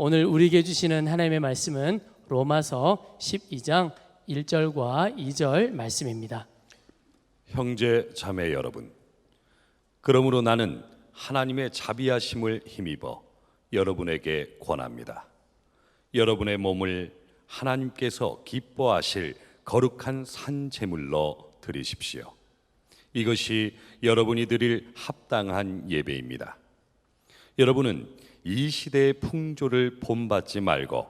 오늘 우리에게 주시는 하나님의 말씀은 로마서 12장 1절과 2절 말씀입니다. 형제 자매 여러분, 그러므로 나는 하나님의 자비하심을 힘입어 여러분에게 권합니다. 여러분의 몸을 하나님께서 기뻐하실 거룩한 산 제물로 드리십시오. 이것이 여러분이 드릴 합당한 예배입니다. 여러분은 이 시대의 풍조를 본받지 말고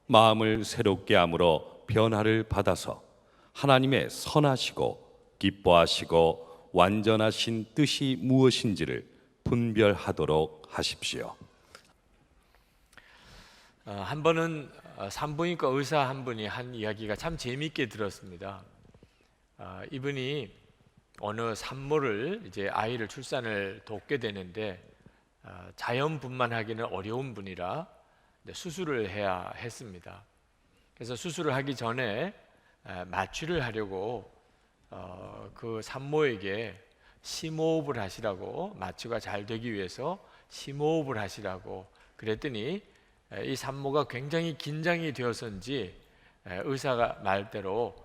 마음을 새롭게 함으로 변화를 받아서 하나님의 선하시고 기뻐하시고 완전하신 뜻이 무엇인지를 분별하도록 하십시오. 한 번은 산부인과 의사 한 분이 한 이야기가 참 재미있게 들었습니다. 이분이 어느 산모를 이제 아이를 출산을 돕게 되는데 자연분만하기는 어려운 분이라 수술을 해야 했습니다. 그래서 수술을 하기 전에 마취를 하려고 그 산모에게 심호흡을 하시라고, 마취가 잘 되기 위해서 심호흡을 하시라고 그랬더니 이 산모가 굉장히 긴장이 되어서인지 의사가 말대로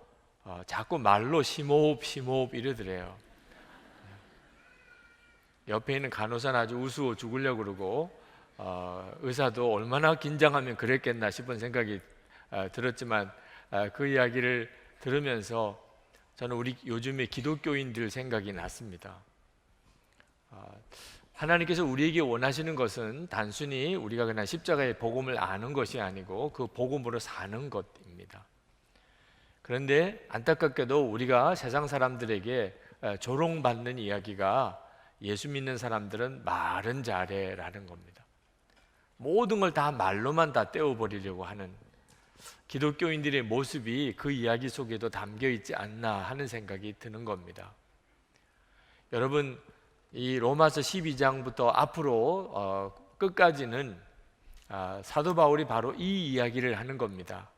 자꾸 말로 심호흡 이러더래요. 옆에 있는 간호사는 아주 우스워 죽으려고 그러고 의사도 얼마나 긴장하면 그랬겠나 싶은 생각이 들었지만 그 이야기를 들으면서 저는 우리 요즘의 기독교인들 생각이 났습니다. 하나님께서 우리에게 원하시는 것은 단순히 우리가 그냥 십자가의 복음을 아는 것이 아니고 그 복음으로 사는 것입니다. 그런데 안타깝게도 우리가 세상 사람들에게 조롱받는 이야기가 예수 믿는 사람들은 말은 잘해라는 겁니다. 모든 걸 다 말로만 다 떼어버리려고 하는 기독교인들의 모습이 그 이야기 속에도 담겨 있지 않나 하는 생각이 드는 겁니다. 여러분, 이 로마서 12장부터 앞으로 끝까지는 사도 바울이 바로 이 이야기를 하는 겁니다.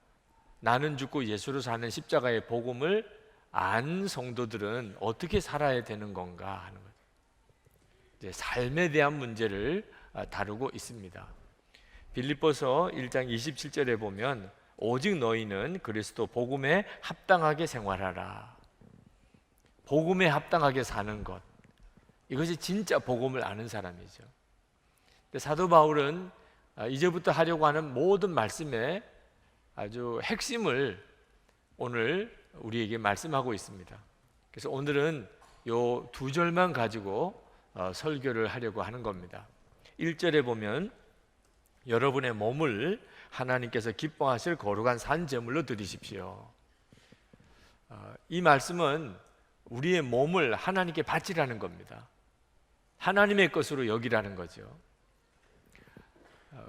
나는 죽고 예수로 사는 십자가의 복음을 안 성도들은 어떻게 살아야 되는 건가 하는 거죠. 이제 삶에 대한 문제를 다루고 있습니다. 빌립보서 1장 27절에 보면 오직 너희는 그리스도 복음에 합당하게 생활하라. 복음에 합당하게 사는 것, 이것이 진짜 복음을 아는 사람이죠. 사도 바울은 이제부터 하려고 하는 모든 말씀의 아주 핵심을 오늘 우리에게 말씀하고 있습니다. 그래서 오늘은 요 두 절만 가지고 설교를 하려고 하는 겁니다. 1절에 보면 여러분의 몸을 하나님께서 기뻐하실 거룩한 산 제물로 드리십시오. 이 말씀은 우리의 몸을 하나님께 바치라는 겁니다. 하나님의 것으로 여기라는 거죠.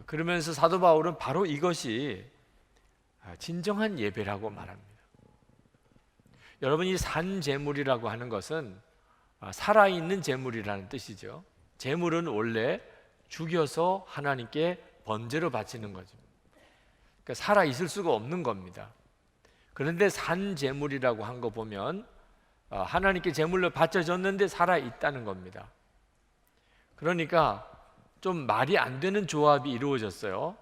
그러면서 사도 바울은 바로 이것이 진정한 예배라고 말합니다. 여러분, 이 산 제물이라고 하는 것은 살아있는 제물이라는 뜻이죠. 제물은 원래 죽여서 하나님께 번제로 바치는 거죠. 그러니까 살아있을 수가 없는 겁니다. 그런데 산 제물이라고 한 거 보면 하나님께 제물로 바쳐졌는데 살아있다는 겁니다. 그러니까 좀 말이 안 되는 조합이 이루어졌어요.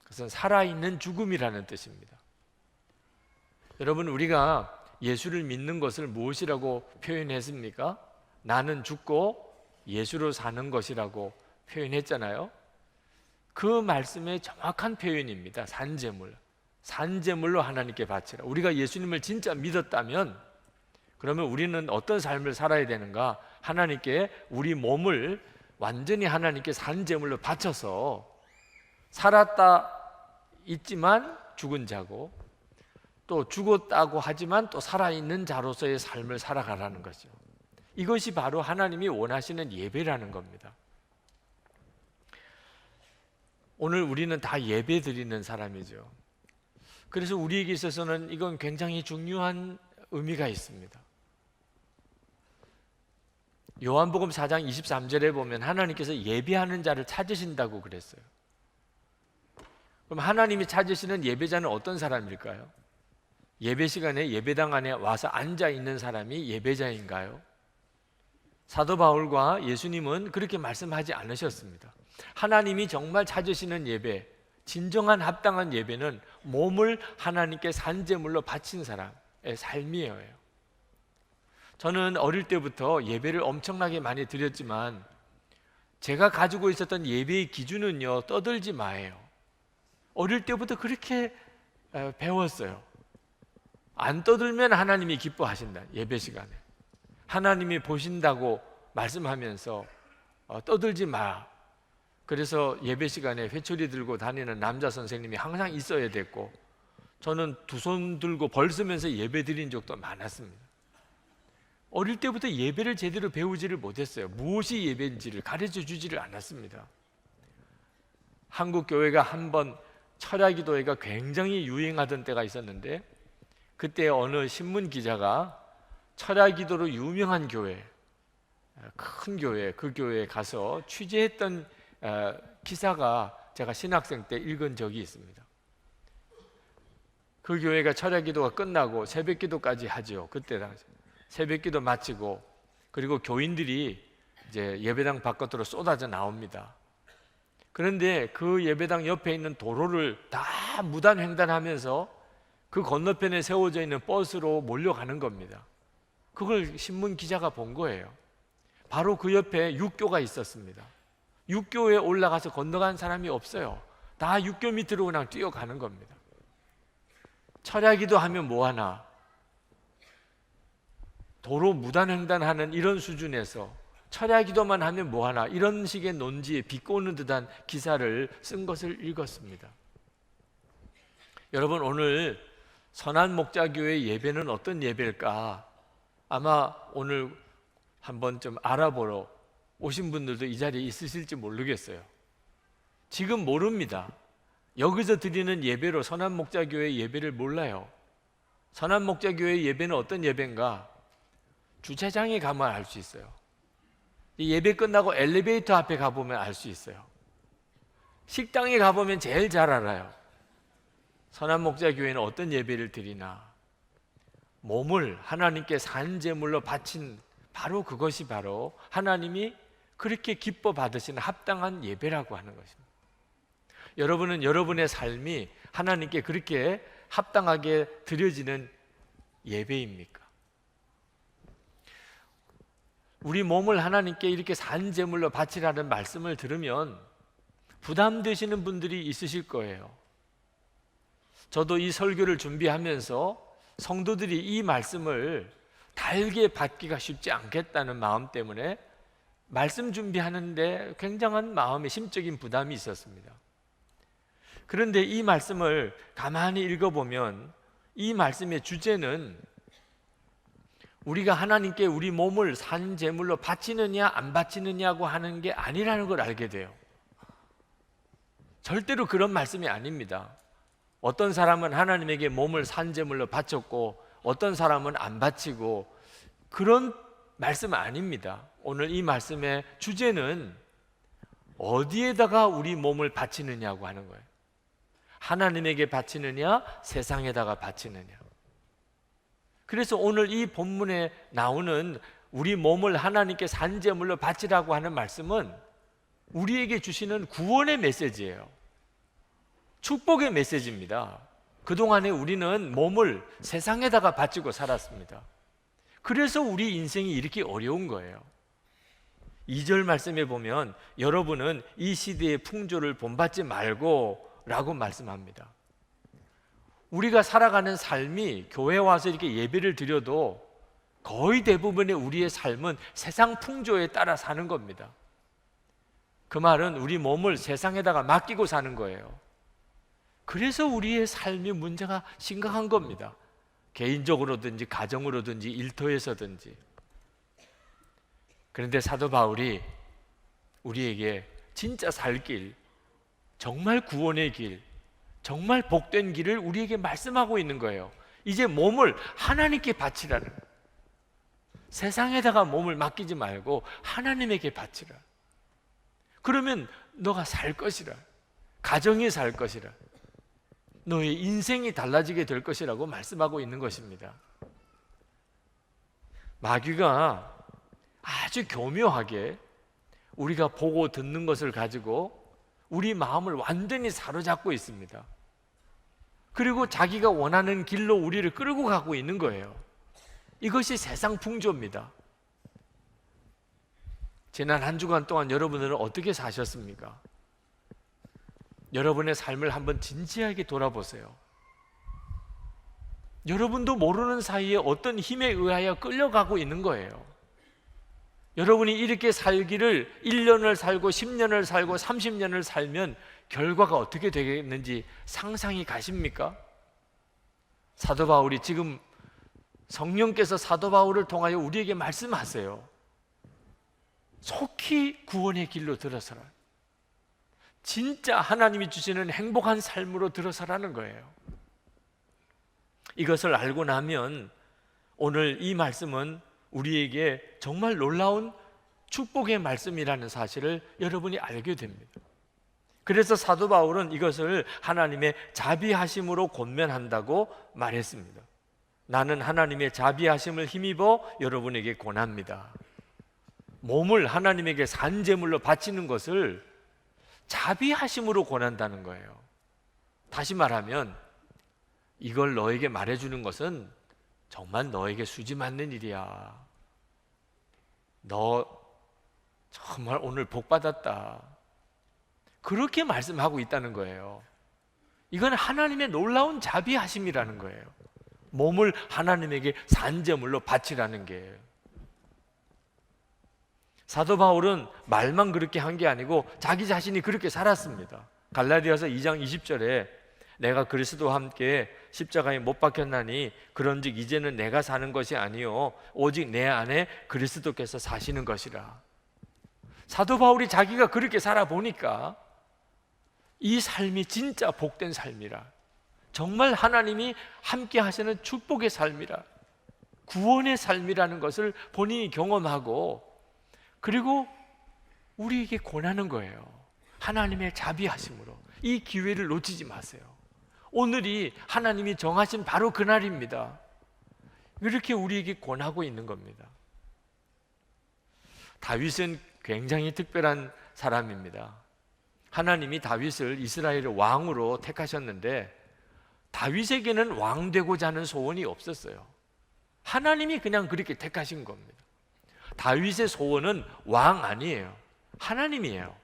그것은 살아있는 죽음이라는 뜻입니다. 여러분, 우리가 예수를 믿는 것을 무엇이라고 표현했습니까? 나는 죽고 예수로 사는 것이라고 표현했잖아요. 그 말씀의 정확한 표현입니다. 산제물. 산제물로 하나님께 바치라. 우리가 예수님을 진짜 믿었다면 그러면 우리는 어떤 삶을 살아야 되는가? 하나님께 우리 몸을 완전히 하나님께 산제물로 바쳐서 살았다 있지만 죽은 자고, 또 죽었다고 하지만 또 살아있는 자로서의 삶을 살아가라는 거죠. 이것이 바로 하나님이 원하시는 예배라는 겁니다. 오늘 우리는 다 예배 드리는 사람이죠. 그래서 우리에게 있어서는 이건 굉장히 중요한 의미가 있습니다. 요한복음 4장 23절에 보면 하나님께서 예배하는 자를 찾으신다고 그랬어요. 그럼 하나님이 찾으시는 예배자는 어떤 사람일까요? 예배 시간에 예배당 안에 와서 앉아 있는 사람이 예배자인가요? 사도 바울과 예수님은 그렇게 말씀하지 않으셨습니다. 하나님이 정말 찾으시는 예배, 진정한 합당한 예배는 몸을 하나님께 산제물로 바친 사람의 삶이에요. 저는 어릴 때부터 예배를 엄청나게 많이 드렸지만 제가 가지고 있었던 예배의 기준은요, 떠들지 마예요. 어릴 때부터 그렇게 배웠어요. 안 떠들면 하나님이 기뻐하신다. 예배 시간에 하나님이 보신다고 말씀하면서 떠들지 마. 그래서 예배 시간에 회초리 들고 다니는 남자 선생님이 항상 있어야 됐고, 저는 두 손 들고 벌 쓰면서 예배 드린 적도 많았습니다. 어릴 때부터 예배를 제대로 배우지를 못했어요. 무엇이 예배인지를 가르쳐 주지를 않았습니다. 한국 교회가 한번 철야기도회가 굉장히 유행하던 때가 있었는데, 그때 어느 신문 기자가 철야기도로 유명한 교회, 큰 교회, 그 교회에 가서 취재했던 기사가 제가 신학생 때 읽은 적이 있습니다. 그 교회가 철야기도가 끝나고 새벽기도까지 하죠. 그때 당시 새벽기도 마치고, 그리고 교인들이 이제 예배당 바깥으로 쏟아져 나옵니다. 그런데 그 예배당 옆에 있는 도로를 다 무단 횡단하면서 그 건너편에 세워져 있는 버스로 몰려가는 겁니다. 그걸 신문 기자가 본 거예요. 바로 그 옆에 육교가 있었습니다. 육교에 올라가서 건너간 사람이 없어요. 다 육교 밑으로 그냥 뛰어가는 겁니다. 철야기도 하면 뭐하나, 도로 무단횡단하는 이런 수준에서 철야기도만 하면 뭐하나, 이런 식의 논지에 비꼬는 듯한 기사를 쓴 것을 읽었습니다. 여러분, 오늘 선한목자교회 예배는 어떤 예배일까? 아마 오늘 한번 좀 알아보러 오신 분들도 이 자리에 있으실지 모르겠어요. 지금 모릅니다. 여기서 드리는 예배로 선한목자교회 예배를 몰라요. 선한목자교회 예배는 어떤 예배인가? 주차장에 가면 알 수 있어요. 이 예배 끝나고 엘리베이터 앞에 가보면 알 수 있어요. 식당에 가보면 제일 잘 알아요. 선한목자교회는 어떤 예배를 드리나? 몸을 하나님께 산제물로 바친 바로 그것이 바로 하나님이 그렇게 기뻐 받으시는 합당한 예배라고 하는 것입니다. 여러분은 여러분의 삶이 하나님께 그렇게 합당하게 드려지는 예배입니까? 우리 몸을 하나님께 이렇게 산제물로 바치라는 말씀을 들으면 부담되시는 분들이 있으실 거예요. 저도 이 설교를 준비하면서 성도들이 이 말씀을 달게 받기가 쉽지 않겠다는 마음 때문에 말씀 준비하는데 굉장한 마음의 심적인 부담이 있었습니다. 그런데 이 말씀을 가만히 읽어보면 이 말씀의 주제는 우리가 하나님께 우리 몸을 산 제물로 바치느냐 안 바치느냐고 하는 게 아니라는 걸 알게 돼요. 절대로 그런 말씀이 아닙니다. 어떤 사람은 하나님에게 몸을 산 제물로 바쳤고 어떤 사람은 안 바치고, 그런 말씀 아닙니다. 오늘 이 말씀의 주제는 어디에다가 우리 몸을 바치느냐고 하는 거예요. 하나님에게 바치느냐 세상에다가 바치느냐. 그래서 오늘 이 본문에 나오는 우리 몸을 하나님께 산 제물로 바치라고 하는 말씀은 우리에게 주시는 구원의 메시지예요. 축복의 메시지입니다. 그동안에 우리는 몸을 세상에다가 바치고 살았습니다. 그래서 우리 인생이 이렇게 어려운 거예요. 2절 말씀에 보면 여러분은 이 시대의 풍조를 본받지 말고 라고 말씀합니다. 우리가 살아가는 삶이 교회 와서 이렇게 예배를 드려도 거의 대부분의 우리의 삶은 세상 풍조에 따라 사는 겁니다. 그 말은 우리 몸을 세상에다가 맡기고 사는 거예요. 그래서 우리의 삶의 문제가 심각한 겁니다. 개인적으로든지 가정으로든지 일터에서든지. 그런데 사도 바울이 우리에게 진짜 살 길, 정말 구원의 길, 정말 복된 길을 우리에게 말씀하고 있는 거예요. 이제 몸을 하나님께 바치라는, 세상에다가 몸을 맡기지 말고 하나님에게 바치라. 그러면 너가 살 것이라, 가정이 살 것이라, 너의 인생이 달라지게 될 것이라고 말씀하고 있는 것입니다. 마귀가 아주 교묘하게 우리가 보고 듣는 것을 가지고 우리 마음을 완전히 사로잡고 있습니다. 그리고 자기가 원하는 길로 우리를 끌고 가고 있는 거예요. 이것이 세상 풍조입니다. 지난 한 주간 동안 여러분들은 어떻게 사셨습니까? 여러분의 삶을 한번 진지하게 돌아보세요. 여러분도 모르는 사이에 어떤 힘에 의하여 끌려가고 있는 거예요. 여러분이 이렇게 살기를 1년을 살고 10년을 살고 30년을 살면 결과가 어떻게 되겠는지 상상이 가십니까? 사도 바울이 지금 성령께서 사도 바울을 통하여 우리에게 말씀하세요. 속히 구원의 길로 들어서라. 진짜 하나님이 주시는 행복한 삶으로 들어서라는 거예요. 이것을 알고 나면 오늘 이 말씀은 우리에게 정말 놀라운 축복의 말씀이라는 사실을 여러분이 알게 됩니다. 그래서 사도 바울은 이것을 하나님의 자비하심으로 권면한다고 말했습니다. 나는 하나님의 자비하심을 힘입어 여러분에게 권합니다. 몸을 하나님에게 산제물로 바치는 것을 자비하심으로 권한다는 거예요. 다시 말하면 이걸 너에게 말해주는 것은 정말 너에게 수지 맞는 일이야. 너 정말 오늘 복 받았다. 그렇게 말씀하고 있다는 거예요. 이건 하나님의 놀라운 자비하심이라는 거예요. 몸을 하나님에게 산제물로 바치라는 게. 사도 바울은 말만 그렇게 한 게 아니고 자기 자신이 그렇게 살았습니다. 갈라디아서 2장 20절에 내가 그리스도와 함께 십자가에 못 박혔나니 그런즉 이제는 내가 사는 것이 아니요 오직 내 안에 그리스도께서 사시는 것이라. 사도 바울이 자기가 그렇게 살아보니까 이 삶이 진짜 복된 삶이라, 정말 하나님이 함께 하시는 축복의 삶이라, 구원의 삶이라는 것을 본인이 경험하고 그리고 우리에게 권하는 거예요. 하나님의 자비하심으로 이 기회를 놓치지 마세요. 오늘이 하나님이 정하신 바로 그날입니다. 이렇게 우리에게 권하고 있는 겁니다. 다윗은 굉장히 특별한 사람입니다. 하나님이 다윗을 이스라엘의 왕으로 택하셨는데 다윗에게는 왕 되고자 하는 소원이 없었어요. 하나님이 그냥 그렇게 택하신 겁니다. 다윗의 소원은 왕 아니에요. 하나님이에요.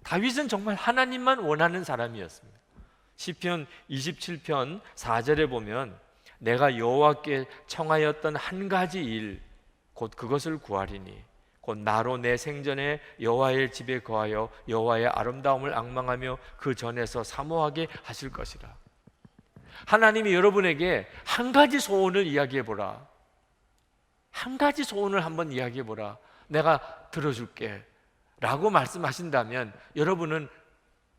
다윗은 정말 하나님만 원하는 사람이었습니다. 시편 27편 4절에 보면 내가 여호와께 청하였던 한 가지 일 곧 그것을 구하리니 곧 나로 내 생전에 여호와의 집에 거하여 여호와의 아름다움을 앙망하며 그 전에서 사모하게 하실 것이라. 하나님이 여러분에게 한 가지 소원을 이야기해 보라. 한 가지 소원을 한번 이야기해 보라. 내가 들어줄게 라고 말씀하신다면 여러분은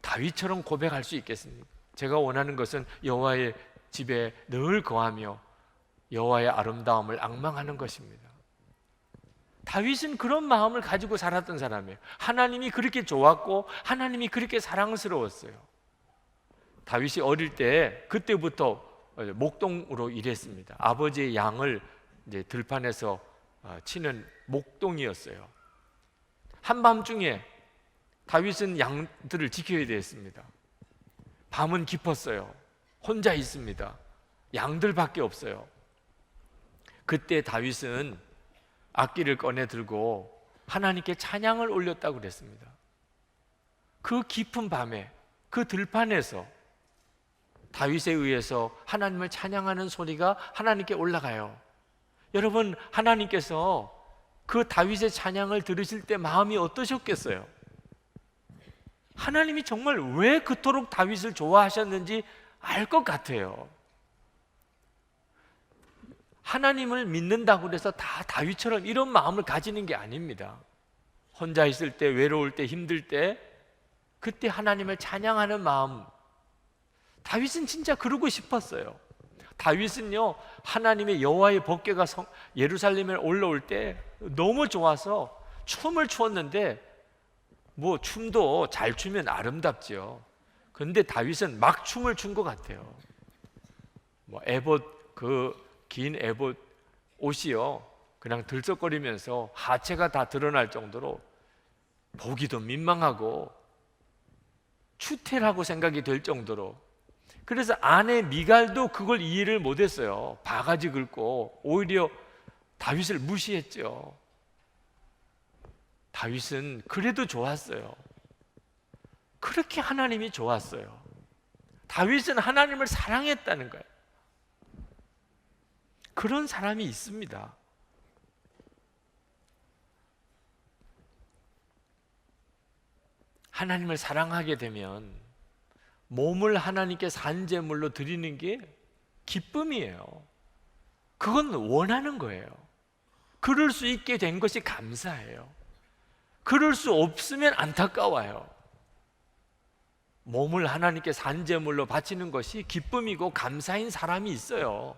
다윗처럼 고백할 수 있겠습니까? 제가 원하는 것은 여호와의 집에 늘 거하며 여호와의 아름다움을 앙망하는 것입니다. 다윗은 그런 마음을 가지고 살았던 사람이에요. 하나님이 그렇게 좋았고 하나님이 그렇게 사랑스러웠어요. 다윗이 어릴 때 그때부터 목동으로 일했습니다. 아버지의 양을 이제 들판에서 치는 목동이었어요. 한밤중에 다윗은 양들을 지켜야 됐습니다. 밤은 깊었어요. 혼자 있습니다. 양들밖에 없어요. 그때 다윗은 악기를 꺼내 들고 하나님께 찬양을 올렸다고 그랬습니다. 그 깊은 밤에 그 들판에서 다윗에 의해서 하나님을 찬양하는 소리가 하나님께 올라가요. 여러분, 하나님께서 그 다윗의 찬양을 들으실 때 마음이 어떠셨겠어요? 하나님이 정말 왜 그토록 다윗을 좋아하셨는지 알 것 같아요. 하나님을 믿는다고 해서 다 다윗처럼 이런 마음을 가지는 게 아닙니다. 혼자 있을 때, 외로울 때, 힘들 때 그때 하나님을 찬양하는 마음, 다윗은 진짜 그러고 싶었어요. 다윗은요, 하나님의 여호와의 법궤가 예루살렘에 올라올 때 너무 좋아서 춤을 추었는데, 뭐 춤도 잘 추면 아름답죠. 근데 다윗은 막 춤을 춘 것 같아요. 뭐 에봇, 그 긴 에봇 옷이요 그냥 들썩거리면서 하체가 다 드러날 정도로 보기도 민망하고 추태라고 생각이 될 정도로, 그래서 아내 미갈도 그걸 이해를 못했어요. 바가지 긁고 오히려 다윗을 무시했죠. 다윗은 그래도 좋았어요. 그렇게 하나님이 좋았어요. 다윗은 하나님을 사랑했다는 거예요. 그런 사람이 있습니다. 하나님을 사랑하게 되면 몸을 하나님께 산제물로 드리는 게 기쁨이에요. 그건 원하는 거예요. 그럴 수 있게 된 것이 감사해요. 그럴 수 없으면 안타까워요. 몸을 하나님께 산제물로 바치는 것이 기쁨이고 감사인 사람이 있어요.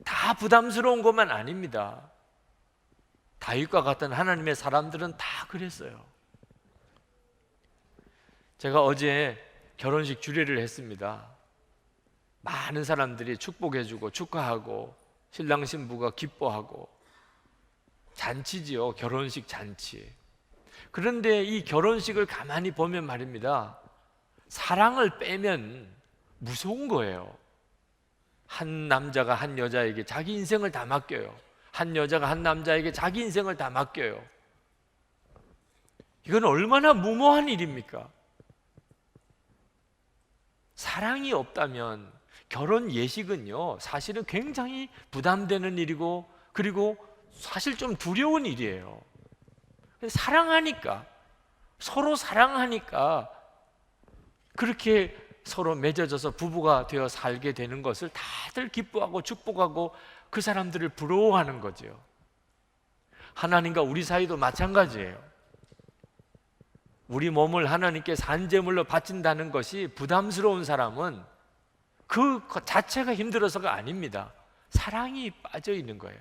다 부담스러운 것만 아닙니다. 다윗과 같은 하나님의 사람들은 다 그랬어요. 제가 어제 결혼식 주례를 했습니다. 많은 사람들이 축복해주고 축하하고 신랑 신부가 기뻐하고 잔치지요. 결혼식 잔치. 그런데 이 결혼식을 가만히 보면 말입니다, 사랑을 빼면 무서운 거예요. 한 남자가 한 여자에게 자기 인생을 다 맡겨요. 한 여자가 한 남자에게 자기 인생을 다 맡겨요. 이건 얼마나 무모한 일입니까? 사랑이 없다면 결혼 예식은요, 사실은 굉장히 부담되는 일이고, 그리고 사실 좀 두려운 일이에요. 사랑하니까, 서로 사랑하니까 그렇게 서로 맺어져서 부부가 되어 살게 되는 것을 다들 기뻐하고 축복하고 그 사람들을 부러워하는 거죠. 하나님과 우리 사이도 마찬가지예요. 우리 몸을 하나님께 산제물로 바친다는 것이 부담스러운 사람은 그 자체가 힘들어서가 아닙니다. 사랑이 빠져 있는 거예요.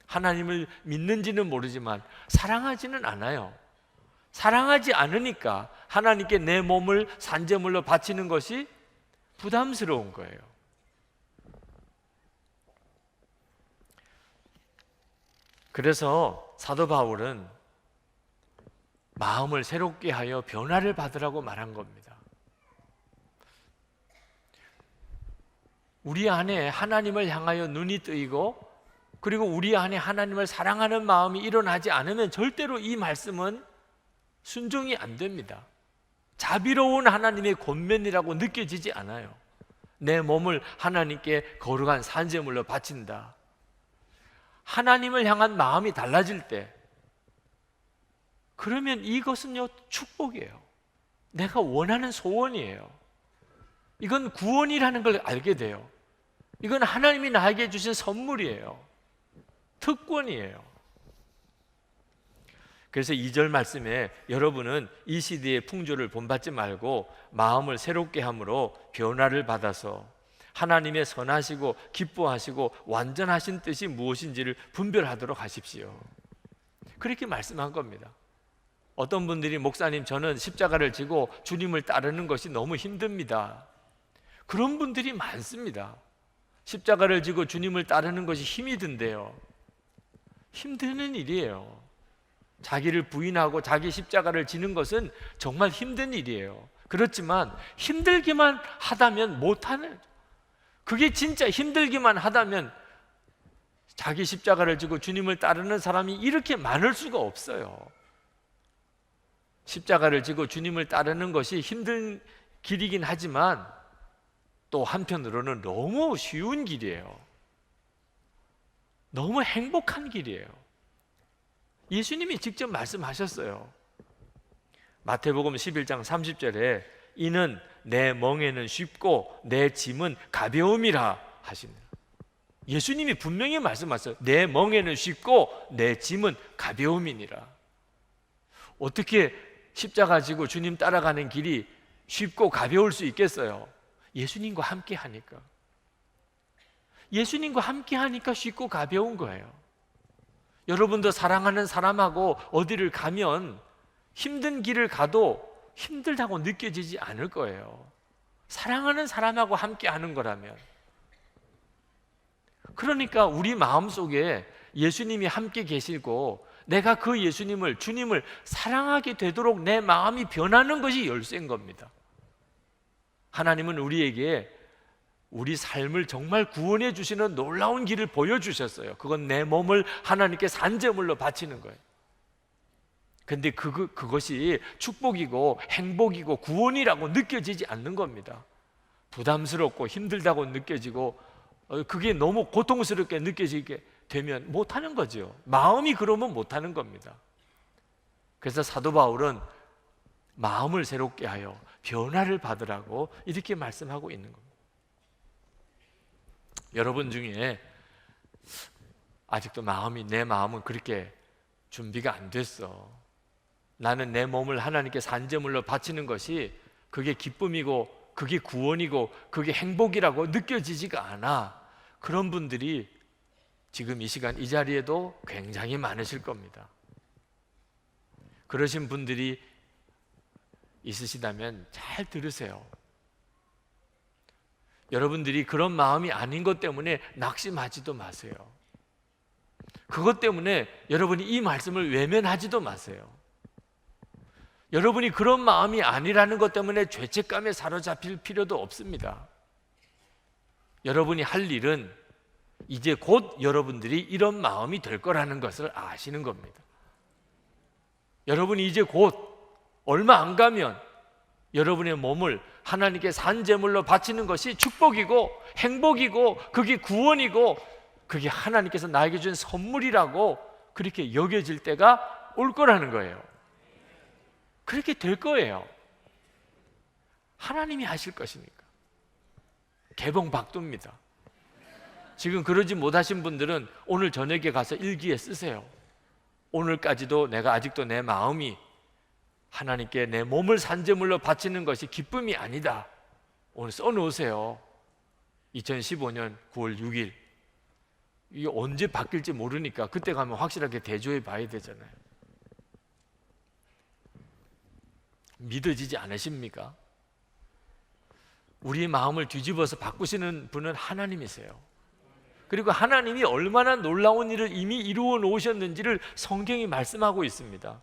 하나님을 믿는지는 모르지만 사랑하지는 않아요. 사랑하지 않으니까 하나님께 내 몸을 산제물로 바치는 것이 부담스러운 거예요. 그래서 사도 바울은 마음을 새롭게 하여 변화를 받으라고 말한 겁니다. 우리 안에 하나님을 향하여 눈이 뜨이고, 그리고 우리 안에 하나님을 사랑하는 마음이 일어나지 않으면 절대로 이 말씀은 순종이 안 됩니다. 자비로운 하나님의 권면이라고 느껴지지 않아요. 내 몸을 하나님께 거룩한 산제물로 바친다. 하나님을 향한 마음이 달라질 때, 그러면 이것은요, 축복이에요. 내가 원하는 소원이에요. 이건 구원이라는 걸 알게 돼요. 이건 하나님이 나에게 주신 선물이에요. 특권이에요. 그래서 2절 말씀에 여러분은 이 시대의 풍조를 본받지 말고 마음을 새롭게 함으로 변화를 받아서 하나님의 선하시고 기뻐하시고 완전하신 뜻이 무엇인지를 분별하도록 하십시오. 그렇게 말씀한 겁니다. 어떤 분들이 목사님, 저는 십자가를 지고 주님을 따르는 것이 너무 힘듭니다. 그런 분들이 많습니다. 십자가를 지고 주님을 따르는 것이 힘이 든대요. 힘드는 일이에요. 자기를 부인하고 자기 십자가를 지는 것은 정말 힘든 일이에요. 그렇지만 힘들기만 하다면 못하는, 그게 진짜 힘들기만 하다면 자기 십자가를 지고 주님을 따르는 사람이 이렇게 많을 수가 없어요. 십자가를 지고 주님을 따르는 것이 힘든 길이긴 하지만 또 한편으로는 너무 쉬운 길이에요. 너무 행복한 길이에요. 예수님이 직접 말씀하셨어요. 마태복음 11장 30절에 이는 내 멍에는 쉽고 내 짐은 가벼움이라 하십니다. 예수님이 분명히 말씀하셨어요. 내 멍에는 쉽고 내 짐은 가벼움이니라. 어떻게 십자가 지고 주님 따라가는 길이 쉽고 가벼울 수 있겠어요? 예수님과 함께 하니까. 예수님과 함께 하니까 쉽고 가벼운 거예요. 여러분도 사랑하는 사람하고 어디를 가면 힘든 길을 가도 힘들다고 느껴지지 않을 거예요. 사랑하는 사람하고 함께 하는 거라면. 그러니까 우리 마음속에 예수님이 함께 계시고 내가 그 예수님을, 주님을 사랑하게 되도록 내 마음이 변하는 것이 열쇠인 겁니다. 하나님은 우리에게 우리 삶을 정말 구원해 주시는 놀라운 길을 보여주셨어요. 그건 내 몸을 하나님께 산제물로 바치는 거예요. 근데 그것이 축복이고 행복이고 구원이라고 느껴지지 않는 겁니다. 부담스럽고 힘들다고 느껴지고 그게 너무 고통스럽게 느껴지게 되면 못하는 거죠. 마음이 그러면 못하는 겁니다. 그래서 사도 바울은 마음을 새롭게 하여 변화를 받으라고 이렇게 말씀하고 있는 겁니다. 여러분 중에 아직도 내 마음은 그렇게 준비가 안 됐어. 나는 내 몸을 하나님께 산제물로 바치는 것이 그게 기쁨이고 그게 구원이고 그게 행복이라고 느껴지지가 않아. 그런 분들이 지금 이 시간 이 자리에도 굉장히 많으실 겁니다. 그러신 분들이 있으시다면 잘 들으세요. 여러분들이 그런 마음이 아닌 것 때문에 낙심하지도 마세요. 그것 때문에 여러분이 이 말씀을 외면하지도 마세요. 여러분이 그런 마음이 아니라는 것 때문에 죄책감에 사로잡힐 필요도 없습니다. 여러분이 할 일은 이제 곧 여러분들이 이런 마음이 될 거라는 것을 아시는 겁니다. 여러분이 이제 곧 얼마 안 가면 여러분의 몸을 하나님께 산제물로 바치는 것이 축복이고 행복이고 그게 구원이고 그게 하나님께서 나에게 준 선물이라고 그렇게 여겨질 때가 올 거라는 거예요. 그렇게 될 거예요. 하나님이 하실 것이니까. 개봉박두입니다. 지금 그러지 못하신 분들은 오늘 저녁에 가서 일기에 쓰세요. 오늘까지도 내가 아직도 내 마음이 하나님께 내 몸을 산제물로 바치는 것이 기쁨이 아니다. 오늘 써놓으세요. 2015년 9월 6일. 이게 언제 바뀔지 모르니까 그때 가면 확실하게 대조해 봐야 되잖아요. 믿어지지 않으십니까? 우리의 마음을 뒤집어서 바꾸시는 분은 하나님이세요. 그리고 하나님이 얼마나 놀라운 일을 이미 이루어 놓으셨는지를 성경이 말씀하고 있습니다.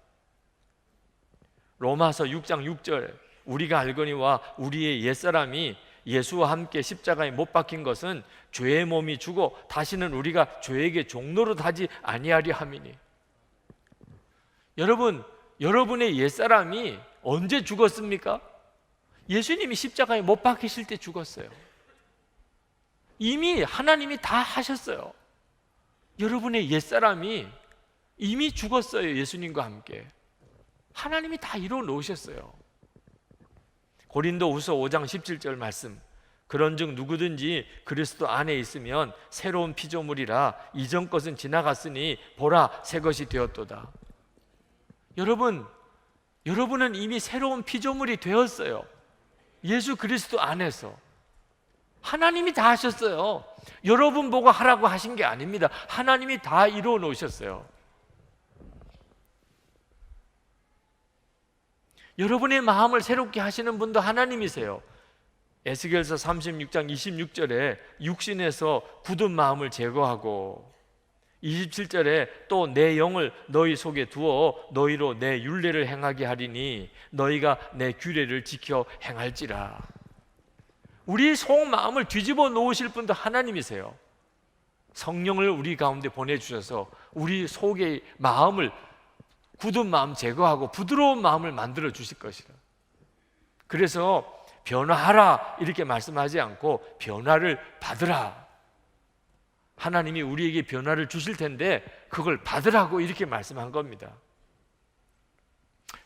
로마서 6장 6절 우리가 알거니와 우리의 옛사람이 예수와 함께 십자가에 못 박힌 것은 죄의 몸이 죽어 다시는 우리가 죄에게 종노릇하지 아니하리 함이니. 여러분, 여러분의 옛사람이 언제 죽었습니까? 예수님이 십자가에 못 박히실 때 죽었어요. 이미 하나님이 다 하셨어요. 여러분의 옛사람이 이미 죽었어요. 예수님과 함께 하나님이 다 이루어 놓으셨어요. 고린도후서 5장 17절 말씀 그런즉 누구든지 그리스도 안에 있으면 새로운 피조물이라 이전 것은 지나갔으니 보라 새 것이 되었도다. 여러분은 이미 새로운 피조물이 되었어요. 예수 그리스도 안에서 하나님이 다 하셨어요. 여러분 보고 하라고 하신 게 아닙니다. 하나님이 다 이루어 놓으셨어요. 여러분의 마음을 새롭게 하시는 분도 하나님이세요. 에스겔서 36장 26절에 육신에서 굳은 마음을 제거하고 27절에 또 내 영을 너희 속에 두어 너희로 내 율례를 행하게 하리니 너희가 내 규례를 지켜 행할지라. 우리 속 마음을 뒤집어 놓으실 분도 하나님이세요. 성령을 우리 가운데 보내주셔서 우리 속의 마음을 굳은 마음 제거하고 부드러운 마음을 만들어 주실 것이라. 그래서 변화하라 이렇게 말씀하지 않고 변화를 받으라. 하나님이 우리에게 변화를 주실 텐데 그걸 받으라고 이렇게 말씀한 겁니다.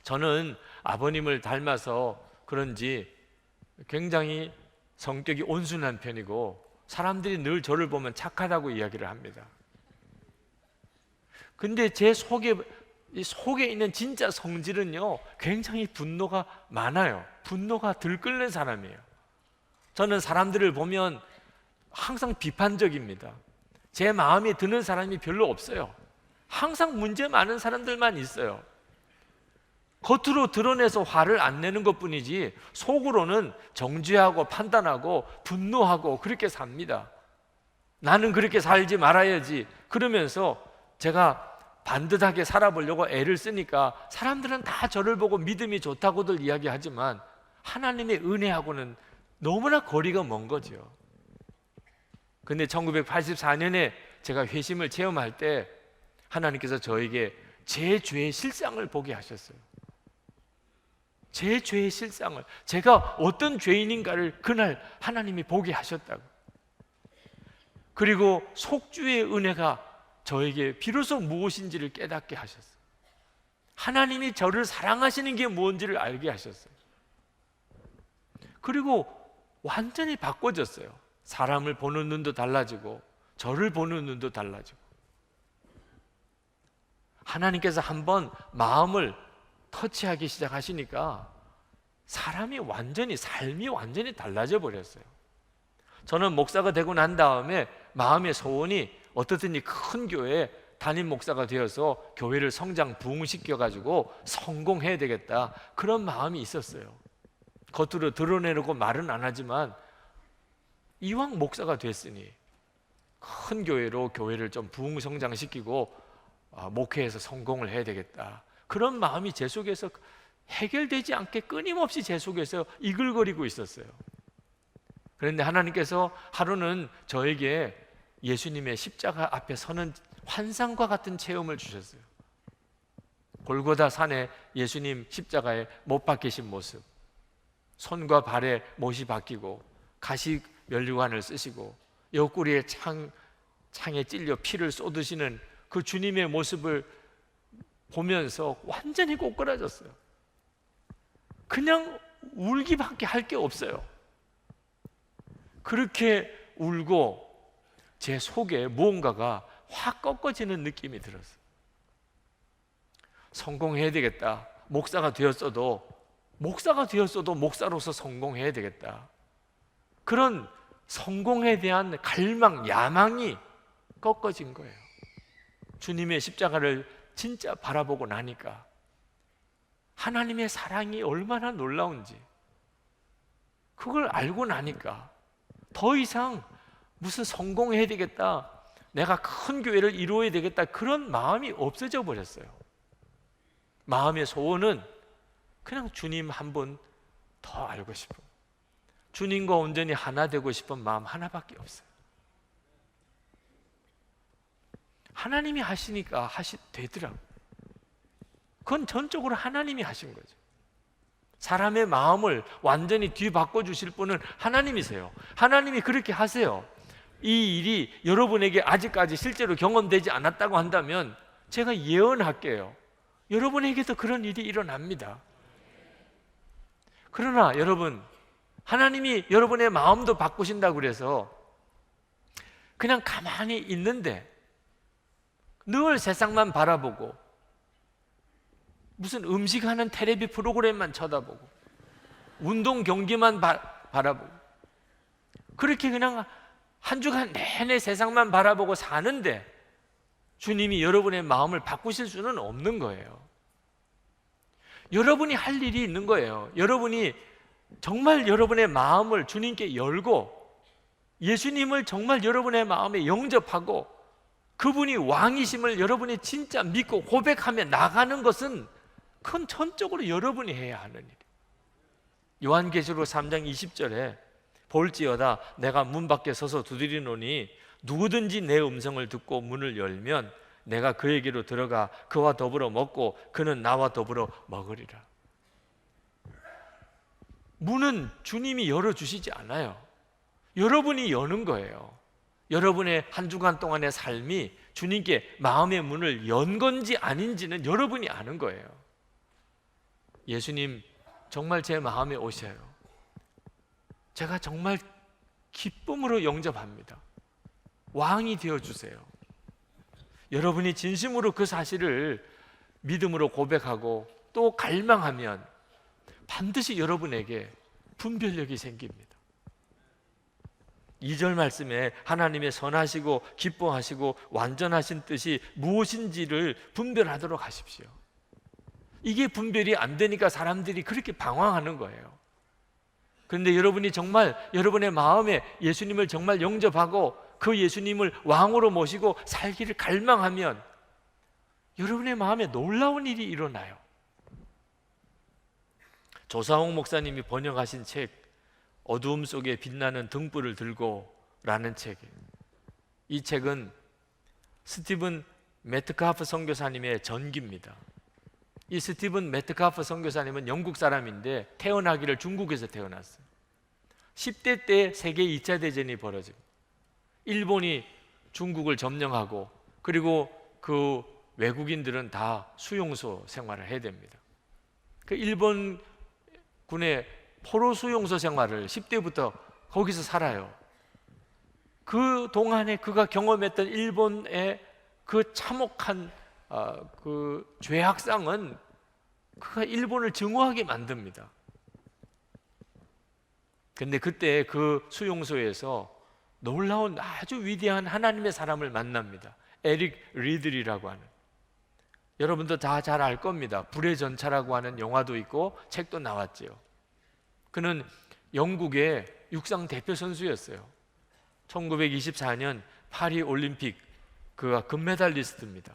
저는 아버님을 닮아서 그런지 굉장히 성격이 온순한 편이고 사람들이 늘 저를 보면 착하다고 이야기를 합니다. 근데 제 속에 있는 진짜 성질은요 굉장히 분노가 많아요. 분노가 들끓는 사람이에요. 저는 사람들을 보면 항상 비판적입니다. 제 마음에 드는 사람이 별로 없어요. 항상 문제 많은 사람들만 있어요. 겉으로 드러내서 화를 안 내는 것뿐이지 속으로는 정죄하고 판단하고 분노하고 그렇게 삽니다. 나는 그렇게 살지 말아야지 그러면서 제가 반듯하게 살아보려고 애를 쓰니까 사람들은 다 저를 보고 믿음이 좋다고들 이야기하지만 하나님의 은혜하고는 너무나 거리가 먼 거죠. 근데 1984년에 제가 회심을 체험할 때 하나님께서 저에게 제 죄의 실상을 보게 하셨어요. 제 죄의 실상을, 제가 어떤 죄인인가를 그날 하나님이 보게 하셨다고. 그리고 속주의 은혜가 저에게 비로소 무엇인지를 깨닫게 하셨어요. 하나님이 저를 사랑하시는 게 뭔지를 알게 하셨어요. 그리고 완전히 바꿔졌어요. 사람을 보는 눈도 달라지고 저를 보는 눈도 달라지고. 하나님께서 한번 마음을 터치하기 시작하시니까 삶이 완전히 달라져 버렸어요. 저는 목사가 되고 난 다음에 마음의 소원이 어떻든지 큰 교회에 담임 목사가 되어서 교회를 성장 부흥시켜 가지고 성공해야 되겠다, 그런 마음이 있었어요. 겉으로 드러내놓고 말은 안 하지만 이왕 목사가 됐으니 큰 교회로 교회를 좀 부흥 성장시키고 목회에서 성공을 해야 되겠다, 그런 마음이 제 속에서 해결되지 않게 끊임없이 제 속에서 이글거리고 있었어요. 그런데 하나님께서 하루는 저에게 예수님의 십자가 앞에 서는 환상과 같은 체험을 주셨어요. 골고다 산에 예수님 십자가에 못 박히신 모습, 손과 발에 못이 박히고 가시 면류관을 쓰시고 옆구리에 창에 찔려 피를 쏟으시는 그 주님의 모습을 보면서 완전히 꼬꾸라졌어요. 그냥 울기밖에 할 게 없어요. 그렇게 울고 제 속에 무언가가 확 꺾어지는 느낌이 들었어요. 성공해야 되겠다. 목사가 되었어도 목사로서 성공해야 되겠다. 그런 성공에 대한 갈망, 야망이 꺾어진 거예요. 주님의 십자가를 진짜 바라보고 나니까 하나님의 사랑이 얼마나 놀라운지 그걸 알고 나니까 더 이상 무슨 성공해야 되겠다, 내가 큰 교회를 이루어야 되겠다, 그런 마음이 없어져 버렸어요. 마음의 소원은 그냥 주님 한 분 더 알고 싶은, 주님과 온전히 하나 되고 싶은 마음 하나밖에 없어요. 하나님이 하시니까 되더라고요. 그건 전적으로 하나님이 하신 거죠. 사람의 마음을 완전히 뒤바꿔 주실 분은 하나님이세요. 하나님이 그렇게 하세요. 이 일이 여러분에게 아직까지 실제로 경험되지 않았다고 한다면 제가 예언할게요. 여러분에게도 그런 일이 일어납니다. 그러나 여러분, 하나님이 여러분의 마음도 바꾸신다고 그래서 그냥 가만히 있는데 늘 세상만 바라보고 무슨 음식하는 텔레비 프로그램만 쳐다보고 운동 경기만 바라보고 그렇게 그냥 한 주간 내내 세상만 바라보고 사는데 주님이 여러분의 마음을 바꾸실 수는 없는 거예요. 여러분이 할 일이 있는 거예요. 여러분이 정말 여러분의 마음을 주님께 열고 예수님을 정말 여러분의 마음에 영접하고 그분이 왕이심을 여러분이 진짜 믿고 고백하며 나가는 것은 그건 전적으로 여러분이 해야 하는 일이에요. 요한계시록 3장 20절에 볼지어다 내가 문 밖에 서서 두드리노니 누구든지 내 음성을 듣고 문을 열면 내가 그에게로 들어가 그와 더불어 먹고 그는 나와 더불어 먹으리라. 문은 주님이 열어주시지 않아요. 여러분이 여는 거예요. 여러분의 한 주간 동안의 삶이 주님께 마음의 문을 연 건지 아닌지는 여러분이 아는 거예요. 예수님 정말 제 마음에 오셔요. 제가 정말 기쁨으로 영접합니다. 왕이 되어주세요. 여러분이 진심으로 그 사실을 믿음으로 고백하고 또 갈망하면 반드시 여러분에게 분별력이 생깁니다. 2절 말씀에 하나님의 선하시고 기뻐하시고 완전하신 뜻이 무엇인지를 분별하도록 하십시오. 이게 분별이 안 되니까 사람들이 그렇게 방황하는 거예요. 그런데 여러분이 정말 여러분의 마음에 예수님을 정말 영접하고 그 예수님을 왕으로 모시고 살기를 갈망하면 여러분의 마음에 놀라운 일이 일어나요. 조사홍 목사님이 번역하신 책 어두움 속에 빛나는 등불을 들고라는 책이에요. 이 책은 스티븐 메트카프 선교사님의 전기입니다. 이 스티븐 메트카프 선교사님은 영국 사람인데 태어나기를 중국에서 태어났어요. 10대 때 세계 2차 대전이 벌어집니다. 일본이 중국을 점령하고 그리고 그 외국인들은 다 수용소 생활을 해야 됩니다. 그 일본 군의 포로 수용소 생활을 10대부터 거기서 살아요. 그 동안에 그가 경험했던 일본의 그 참혹한 그 죄악상은 그가 일본을 증오하게 만듭니다. 근데 그때 그 수용소에서 놀라운 아주 위대한 하나님의 사람을 만납니다. 에릭 리들이라고 하는, 여러분도 다 잘 알 겁니다. 불의 전차라고 하는 영화도 있고 책도 나왔지요. 그는 영국의 육상 대표 선수였어요. 1924년 파리 올림픽 그가 금메달리스트입니다.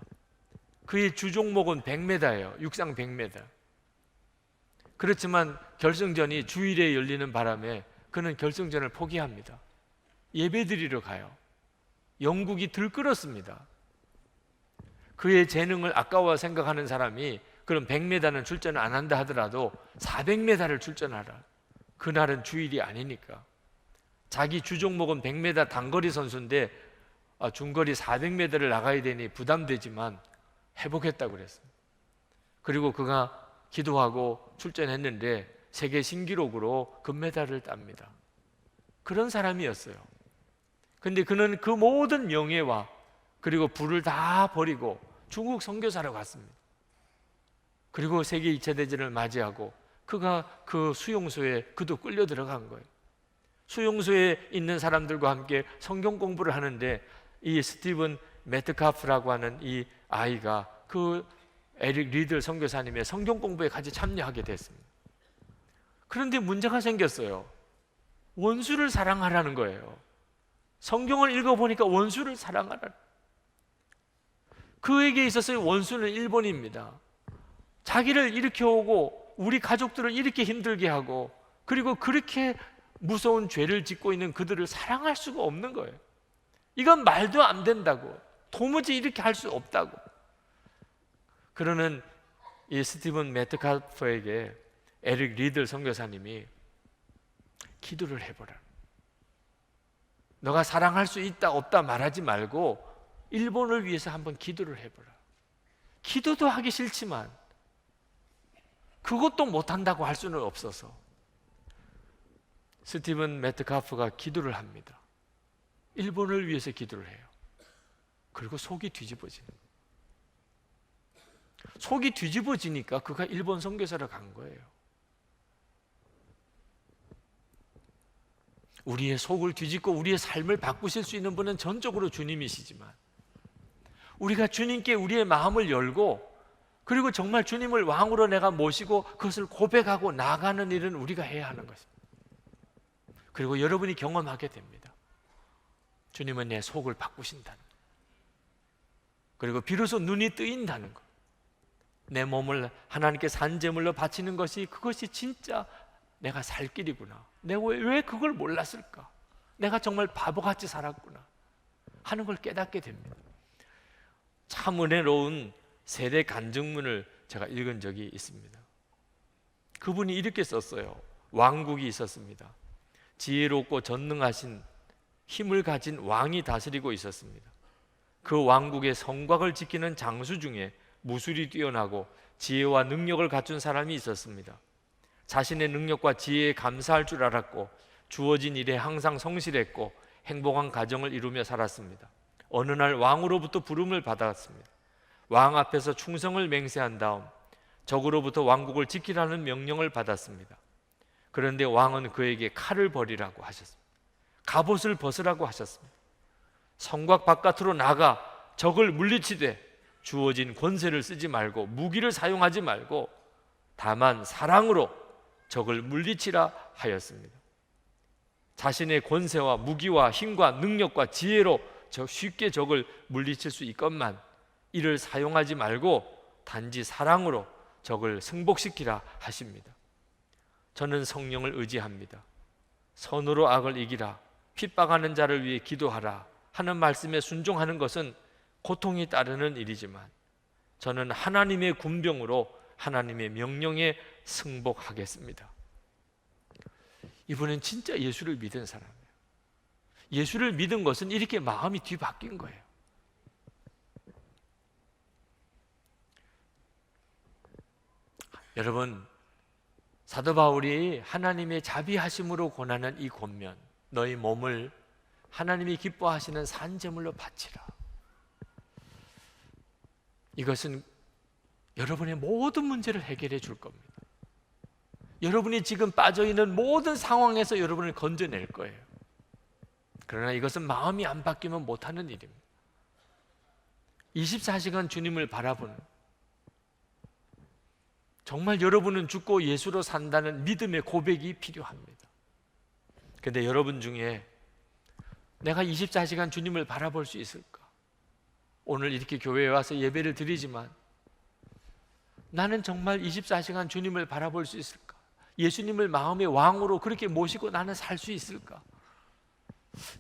그의 주종목은 100m예요. 육상 100m. 그렇지만 결승전이 주일에 열리는 바람에 그는 결승전을 포기합니다. 예배드리러 가요. 영국이 들끓었습니다. 그의 재능을 아까워 생각하는 사람이 그럼 100m는 출전을 안 한다 하더라도 400m를 출전하라. 그날은 주일이 아니니까. 자기 주종목은 100m 단거리 선수인데 중거리 400m를 나가야 되니 부담되지만 해보겠다고 그랬습니다. 그리고 그가 기도하고 출전했는데 세계 신기록으로 금메달을 땁니다. 그런 사람이었어요. 근데 그는 그 모든 명예와 그리고 부를 다 버리고 중국 선교사로 갔습니다. 그리고 세계 2차 대전을 맞이하고 그가 그 수용소에 그도 끌려 들어간 거예요. 수용소에 있는 사람들과 함께 성경 공부를 하는데 이 스티븐 메트카프라고 하는 이 아이가 그 에릭 리들 선교사님의 성경 공부에 같이 참여하게 됐습니다. 그런데 문제가 생겼어요. 원수를 사랑하라는 거예요. 성경을 읽어보니까 원수를 사랑하라는, 그에게 있어서의 원수는 일본입니다. 자기를 일으켜오고 우리 가족들을 이렇게 힘들게 하고 그리고 그렇게 무서운 죄를 짓고 있는 그들을 사랑할 수가 없는 거예요. 이건 말도 안 된다고, 도무지 이렇게 할 수 없다고. 그러는 이 스티븐 메트카프에게 에릭 리들 선교사님이 기도를 해보라. 너가 사랑할 수 있다 없다 말하지 말고 일본을 위해서 한번 기도를 해보라. 기도도 하기 싫지만 그것도 못한다고 할 수는 없어서 스티븐 메트카프가 기도를 합니다. 일본을 위해서 기도를 해요. 그리고 속이 뒤집어지는 거예요. 속이 뒤집어지니까 그가 일본 선교사로 간 거예요. 우리의 속을 뒤집고 우리의 삶을 바꾸실 수 있는 분은 전적으로 주님이시지만 우리가 주님께 우리의 마음을 열고 그리고 정말 주님을 왕으로 내가 모시고 그것을 고백하고 나아가는 일은 우리가 해야 하는 것입니다. 그리고 여러분이 경험하게 됩니다. 주님은 내 속을 바꾸신다는 것. 그리고 비로소 눈이 뜨인다는 것. 내 몸을 하나님께 산제물로 바치는 것이 그것이 진짜 내가 살 길이구나. 내가 왜 그걸 몰랐을까? 내가 정말 바보같이 살았구나 하는 걸 깨닫게 됩니다. 참 은혜로운 세례 간증문을 제가 읽은 적이 있습니다. 그분이 이렇게 썼어요. 왕국이 있었습니다. 지혜롭고 전능하신 힘을 가진 왕이 다스리고 있었습니다. 그 왕국의 성곽을 지키는 장수 중에 무술이 뛰어나고 지혜와 능력을 갖춘 사람이 있었습니다. 자신의 능력과 지혜에 감사할 줄 알았고 주어진 일에 항상 성실했고 행복한 가정을 이루며 살았습니다. 어느 날 왕으로부터 부름을 받았습니다. 왕 앞에서 충성을 맹세한 다음 적으로부터 왕국을 지키라는 명령을 받았습니다. 그런데 왕은 그에게 칼을 버리라고 하셨습니다. 갑옷을 벗으라고 하셨습니다. 성곽 바깥으로 나가 적을 물리치되 주어진 권세를 쓰지 말고 무기를 사용하지 말고 다만 사랑으로 적을 물리치라 하였습니다. 자신의 권세와 무기와 힘과 능력과 지혜로 쉽게 적을 물리칠 수 있건만 이를 사용하지 말고 단지 사랑으로 적을 승복시키라 하십니다. 저는 성령을 의지합니다. 선으로 악을 이기라, 핍박하는 자를 위해 기도하라 하는 말씀에 순종하는 것은 고통이 따르는 일이지만 저는 하나님의 군병으로 하나님의 명령에 승복하겠습니다. 이분은 진짜 예수를 믿은 사람이에요. 예수를 믿은 것은 이렇게 마음이 뒤바뀐 거예요. 여러분, 사도 바울이 하나님의 자비하심으로 권하는 이 권면, 너희 몸을 하나님이 기뻐하시는 산제물로 바치라. 이것은 여러분의 모든 문제를 해결해 줄 겁니다. 여러분이 지금 빠져있는 모든 상황에서 여러분을 건져낼 거예요. 그러나 이것은 마음이 안 바뀌면 못하는 일입니다. 24시간 주님을 바라보는, 정말 여러분은 죽고 예수로 산다는 믿음의 고백이 필요합니다. 그런데 여러분 중에 내가 24시간 주님을 바라볼 수 있을까? 오늘 이렇게 교회에 와서 예배를 드리지만 나는 정말 24시간 주님을 바라볼 수 있을까? 예수님을 마음의 왕으로 그렇게 모시고 나는 살 수 있을까?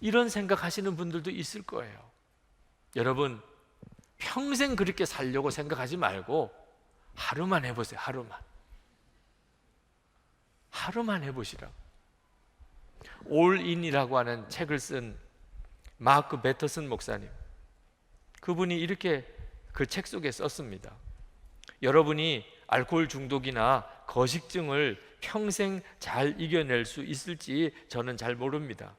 이런 생각하시는 분들도 있을 거예요. 여러분, 평생 그렇게 살려고 생각하지 말고 하루만 해보세요. 하루만 해보시라고. 올인이라고 하는 책을 쓴 마크 배터슨 목사님, 그분이 이렇게 그 책 속에 썼습니다. 여러분이 알코올 중독이나 거식증을 평생 잘 이겨낼 수 있을지 저는 잘 모릅니다.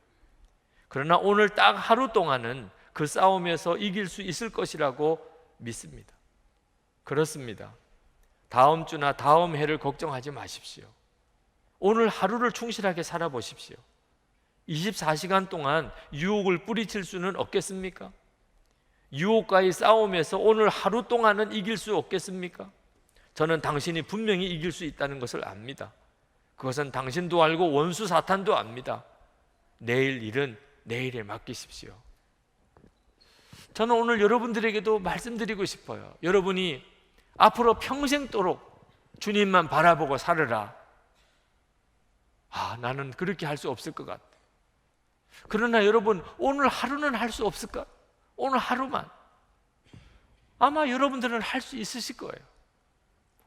그러나 오늘 딱 하루 동안은 그 싸움에서 이길 수 있을 것이라고 믿습니다. 그렇습니다. 다음 주나 다음 해를 걱정하지 마십시오. 오늘 하루를 충실하게 살아보십시오. 24시간 동안 유혹을 뿌리칠 수는 없겠습니까? 유혹과의 싸움에서 오늘 하루 동안은 이길 수 없겠습니까? 저는 당신이 분명히 이길 수 있다는 것을 압니다. 그것은 당신도 알고 원수 사탄도 압니다. 내일 일은 내일에 맡기십시오. 저는 오늘 여러분들에게도 말씀드리고 싶어요. 여러분이 앞으로 평생도록 주님만 바라보고 살으라. 나는 그렇게 할 수 없을 것 같아. 그러나 여러분, 오늘 하루는 할 수 없을까? 오늘 하루만. 아마 여러분들은 할 수 있으실 거예요.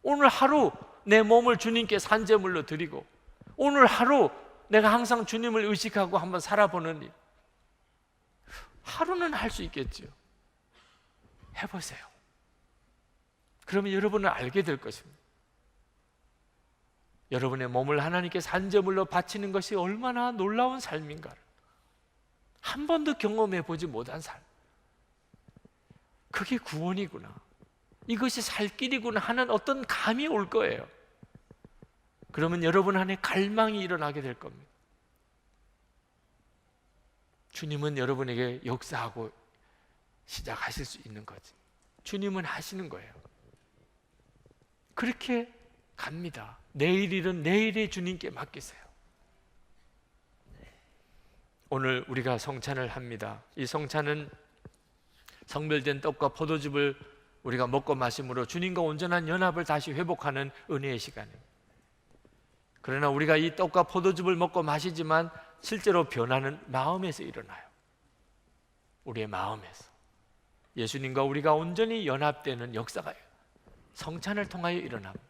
오늘 하루 내 몸을 주님께 산제물로 드리고, 오늘 하루 내가 항상 주님을 의식하고 한번 살아보는 일, 하루는 할 수 있겠죠. 해보세요. 그러면 여러분은 알게 될 것입니다. 여러분의 몸을 하나님께 산제물로 바치는 것이 얼마나 놀라운 삶인가를 한 번도 경험해 보지 못한 삶, 그게 구원이구나, 이것이 살 길이구나 하는 어떤 감이 올 거예요. 그러면 여러분 안에 갈망이 일어나게 될 겁니다. 주님은 여러분에게 역사하고 시작하실 수 있는 거지. 주님은 하시는 거예요. 그렇게 갑니다. 내일 일은 내일의 주님께 맡기세요. 오늘 우리가 성찬을 합니다. 이 성찬은 성별된 떡과 포도즙을 우리가 먹고 마심으로 주님과 온전한 연합을 다시 회복하는 은혜의 시간입니다. 그러나 우리가 이 떡과 포도즙을 먹고 마시지만 실제로 변화는 마음에서 일어나요. 우리의 마음에서 예수님과 우리가 온전히 연합되는 역사가 성찬을 통하여 일어납니다.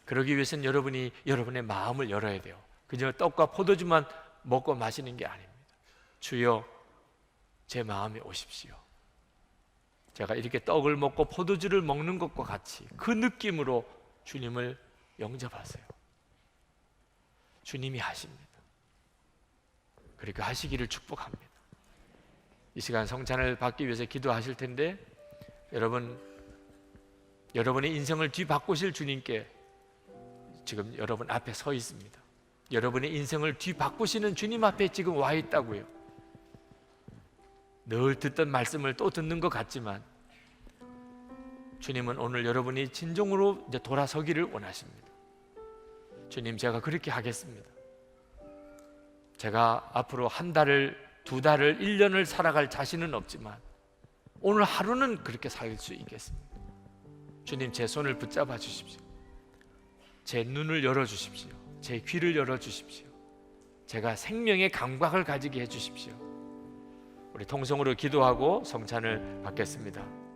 그러기 위해서는 여러분이 여러분의 마음을 열어야 돼요. 그저 떡과 포도주만 먹고 마시는 게 아닙니다. 주여, 제 마음에 오십시오. 제가 이렇게 떡을 먹고 포도주를 먹는 것과 같이 그 느낌으로 주님을 영접하세요. 주님이 하십니다. 그렇게 하시기를 축복합니다. 이 시간 성찬을 받기 위해서 기도하실 텐데, 여러분의 인생을 뒤바꾸실 주님께 지금 여러분 앞에 서 있습니다. 여러분의 인생을 뒤바꾸시는 주님 앞에 지금 와 있다고요. 늘 듣던 말씀을 또 듣는 것 같지만 주님은 오늘 여러분이 진정으로 이제 돌아서기를 원하십니다. 주님, 제가 그렇게 하겠습니다. 제가 앞으로 한 달을, 두 달을, 1년을 살아갈 자신은 없지만 오늘 하루는 그렇게 살 수 있겠습니다. 주님, 제 손을 붙잡아 주십시오. 제 눈을 열어 주십시오. 제 귀를 열어 주십시오. 제가 생명의 감각을 가지게 해 주십시오. 우리 통성으로 기도하고 성찬을 받겠습니다.